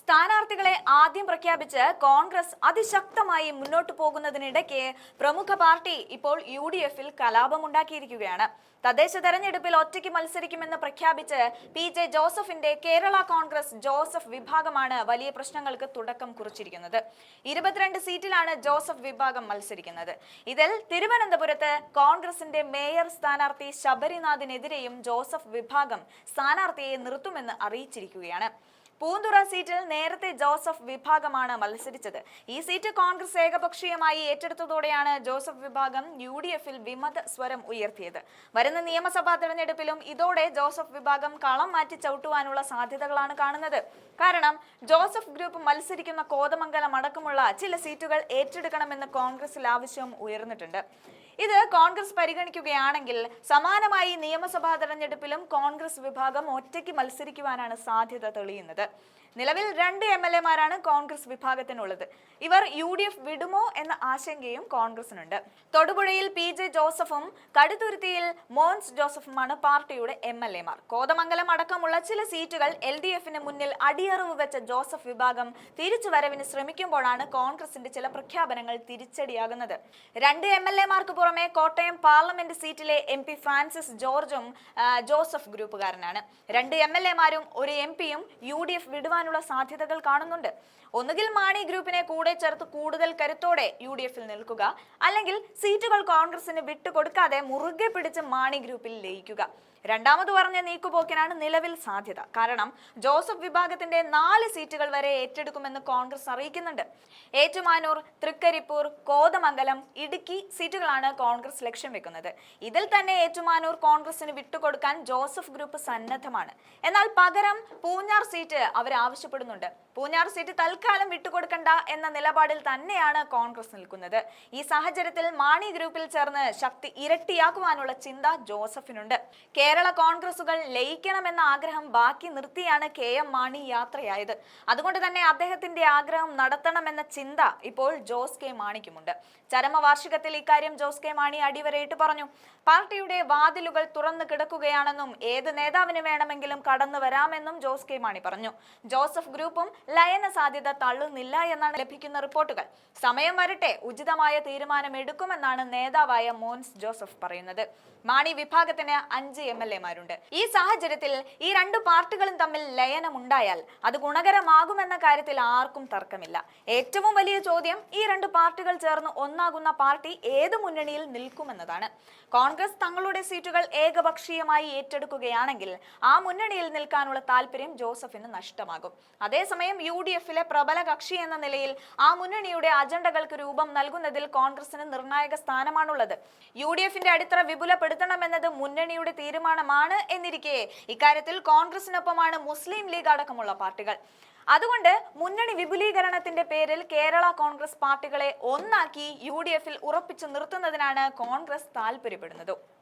സ്ഥാനാർത്ഥികളെ ആദ്യം പ്രഖ്യാപിച്ച് കോൺഗ്രസ് അതിശക്തമായി മുന്നോട്ടു പോകുന്നതിനിടയ്ക്ക് പ്രമുഖ പാർട്ടി ഇപ്പോൾ UDF-ൽ കലാപമുണ്ടാക്കിയിരിക്കുകയാണ്. തദ്ദേശ തെരഞ്ഞെടുപ്പിൽ ഒറ്റയ്ക്ക് മത്സരിക്കുമെന്ന് പ്രഖ്യാപിച്ച് PJ ജോസഫിന്റെ കേരള കോൺഗ്രസ് ജോസഫ് വിഭാഗമാണ് വലിയ പ്രശ്നങ്ങൾക്ക് തുടക്കം കുറിച്ചിരിക്കുന്നത്. 22 സീറ്റിലാണ് ജോസഫ് വിഭാഗം മത്സരിക്കുന്നത്. ഇതിൽ തിരുവനന്തപുരത്ത് കോൺഗ്രസിന്റെ മേയർ സ്ഥാനാർത്ഥി ശബരിനാഥിനെതിരെയും ജോസഫ് വിഭാഗം സ്ഥാനാർത്ഥിയെ നിർത്തുമെന്ന് അറിയിച്ചിരിക്കുകയാണ്. പൂന്തുറ സീറ്റിൽ നേരത്തെ ജോസഫ് വിഭാഗമാണ് മത്സരിച്ചത്. ഈ സീറ്റ് കോൺഗ്രസ് ഏകപക്ഷീയമായി ഏറ്റെടുത്തതോടെയാണ് ജോസഫ് വിഭാഗം UDF-ൽ വിമത സ്വരം ഉയർത്തിയത്. വരുന്ന നിയമസഭാ തെരഞ്ഞെടുപ്പിലും ഇതോടെ ജോസഫ് വിഭാഗം കളം മാറ്റി ചവിട്ടുവാനുള്ള സാധ്യതകളാണ് കാണുന്നത്. കാരണം ജോസഫ് ഗ്രൂപ്പ് മത്സരിക്കുന്ന കോതമംഗലം അടക്കമുള്ള ചില സീറ്റുകൾ ഏറ്റെടുക്കണമെന്ന് കോൺഗ്രസിൽ ആവശ്യം ഉയർന്നിട്ടുണ്ട്. ഇത് കോൺഗ്രസ് പരിഗണിക്കുകയാണെങ്കിൽ സമാനമായി നിയമസഭാ തെരഞ്ഞെടുപ്പിലും കോൺഗ്രസ് വിഭാഗം ഒറ്റയ്ക്ക് മത്സരിക്കുവാനാണ് സാധ്യത തെളിയുന്നത്. നിലവിൽ 2 MLA-മാരാണ് കോൺഗ്രസ് വിഭാഗത്തിനുള്ളത്. ഇവർ UDF വിടുമോ എന്ന ആശങ്കയും കോൺഗ്രസിനുണ്ട്. തൊടുപുഴയിൽ PJ ജോസഫും കടുത്തുരുത്തിയിൽ മോൻസ് ജോസഫുമാണ് പാർട്ടിയുടെ MLA-മാർ. കോതമംഗലം അടക്കമുള്ള ചില സീറ്റുകൾ LDF-ന് മുന്നിൽ അടിയറവ് വെച്ച ജോസഫ് വിഭാഗം തിരിച്ചുവരവിന് ശ്രമിക്കുമ്പോഴാണ് കോൺഗ്രസിന്റെ ചില പ്രഖ്യാപനങ്ങൾ തിരിച്ചടിയാകുന്നത്. 2 MLA-മാർക്ക് പുറമെ കോട്ടയം പാർലമെന്റ് സീറ്റിലെ MP ഫ്രാൻസിസ് ജോർജും ജോസഫ് ഗ്രൂപ്പുകാരനാണ്. 2 MLA-മാരും ഒരു MP-യും UDF വിടുവാനുള്ള സാധ്യതകൾ കാണുന്നുണ്ട്. ഒന്നുകിൽ മാണി ഗ്രൂപ്പിനെ കൂടെ ചേർത്ത് കൂടുതൽ കരുത്തോടെ UDF-ൽ നിൽക്കുക, അല്ലെങ്കിൽ സീറ്റുകൾ കോൺഗ്രസിന് വിട്ടുകൊടുക്കാതെ മുറുകെ പിടിച്ച് മാണി ഗ്രൂപ്പിൽ ലയിക്കുക. രണ്ടാമത് പറഞ്ഞ നീക്കുപോക്കിനാണ് നിലവിൽ സാധ്യത. കാരണം ജോസഫ് വിഭാഗത്തിന്റെ 4 സീറ്റുകൾ വരെ ഏറ്റെടുക്കുമെന്ന് കോൺഗ്രസ് അറിയിക്കുന്നുണ്ട്. ഏറ്റുമാനൂർ, തൃക്കരിപ്പൂർ, കോതമംഗലം, ഇടുക്കി സീറ്റുകളാണ് കോൺഗ്രസ് ലക്ഷ്യം വെക്കുന്നത്. ഇതിൽ തന്നെ ഏറ്റുമാനൂർ കോൺഗ്രസിന് വിട്ടുകൊടുക്കാൻ ജോസഫ് ഗ്രൂപ്പ് സന്നദ്ധമാണ്. എന്നാൽ പകരം പൂഞ്ഞാർ സീറ്റ് അവർ ആവശ്യപ്പെടുന്നുണ്ട്. പൂഞ്ഞാർ സീറ്റ് തൽക്കാലം വിട്ടുകൊടുക്കണ്ട എന്ന നിലപാടിൽ തന്നെയാണ് കോൺഗ്രസ് നിൽക്കുന്നത്. ഈ സാഹചര്യത്തിൽ മാണി ഗ്രൂപ്പിൽ ചേർന്ന് ശക്തി ഇരട്ടിയാക്കുവാനുള്ള ചിന്ത ജോസഫിനുണ്ട്. കേരള കോൺഗ്രസുകൾ ലയിക്കണമെന്ന ആഗ്രഹം ബാക്കി നിർത്തിയാണ് KM മാണി യാത്രയായത്. അതുകൊണ്ട് തന്നെ അദ്ദേഹത്തിന്റെ ആഗ്രഹം നടത്തണമെന്ന ചിന്ത ഇപ്പോൾ ജോസ് കെ മാണിക്കുമുണ്ട്. ചരമവാർഷികത്തിൽ ഇക്കാര്യം ജോസ് കെ മാണി അടിവരയിട്ട് പറഞ്ഞു. പാർട്ടിയുടെ വാതിലുകൾ തുറന്നു കിടക്കുകയാണെന്നും ഏത് നേതാവിന് വേണമെങ്കിലും കടന്നു വരാമെന്നും ജോസ് കെ മാണി പറഞ്ഞു. ജോസഫ് ഗ്രൂപ്പും ലയന സാധ്യത തള്ളുന്നില്ല എന്നാണ് ലഭിക്കുന്ന റിപ്പോർട്ടുകൾ. സമയം വരട്ടെ, ഉചിതമായ തീരുമാനം എടുക്കുമെന്നാണ് നേതാവായ മോൻസ് ജോസഫ് പറയുന്നത്. മാണി വിഭാഗത്തിന് 5 MLA-മാരുണ്ട്. ഈ സാഹചര്യത്തിൽ ഈ 2 പാർട്ടികളും തമ്മിൽ ലയനമുണ്ടായാൽ അത് ഗുണകരമാകുമെന്ന കാര്യത്തിൽ ആർക്കും തർക്കമില്ല. ഏറ്റവും വലിയ ചോദ്യം ഈ 2 പാർട്ടികൾ ചേർന്ന് ഒന്നാകുന്ന പാർട്ടി ഏത് മുന്നണിയിൽ നിൽക്കുമെന്നതാണ്. കോൺഗ്രസ് തങ്ങളുടെ സീറ്റുകൾ ഏകപക്ഷീയമായി ഏറ്റെടുക്കുകയാണെങ്കിൽ ആ മുന്നണിയിൽ നിൽക്കാനുള്ള താല്പര്യം ജോസഫിന് നഷ്ടമാകും. അതേസമയം UDF-ലെ പ്രബല കക്ഷി എന്ന നിലയിൽ ആ മുന്നണിയുടെ അജണ്ടകൾക്ക് രൂപം നൽകുന്നതിൽ കോൺഗ്രസിന് നിർണായക സ്ഥാനമാണുള്ളത്. UDF-ന്റെ അടിത്തറ വിപുലപ്പെടുത്തണമെന്നത് മുന്നണിയുടെ തീരുമാനമാണ് എന്നിരിക്കെ ഇക്കാര്യത്തിൽ കോൺഗ്രസിനൊപ്പമാണ് മുസ്ലിം ലീഗ് അടക്കമുള്ള പാർട്ടികൾ. അതുകൊണ്ട് മുന്നണി വിപുലീകരണത്തിന്റെ പേരിൽ കേരള കോൺഗ്രസ് പാർട്ടികളെ ഒന്നാക്കി UDF-ൽ ഉറപ്പിച്ചു നിർത്തുന്നതിനാണ് കോൺഗ്രസ് താല്പര്യപ്പെടുന്നത്.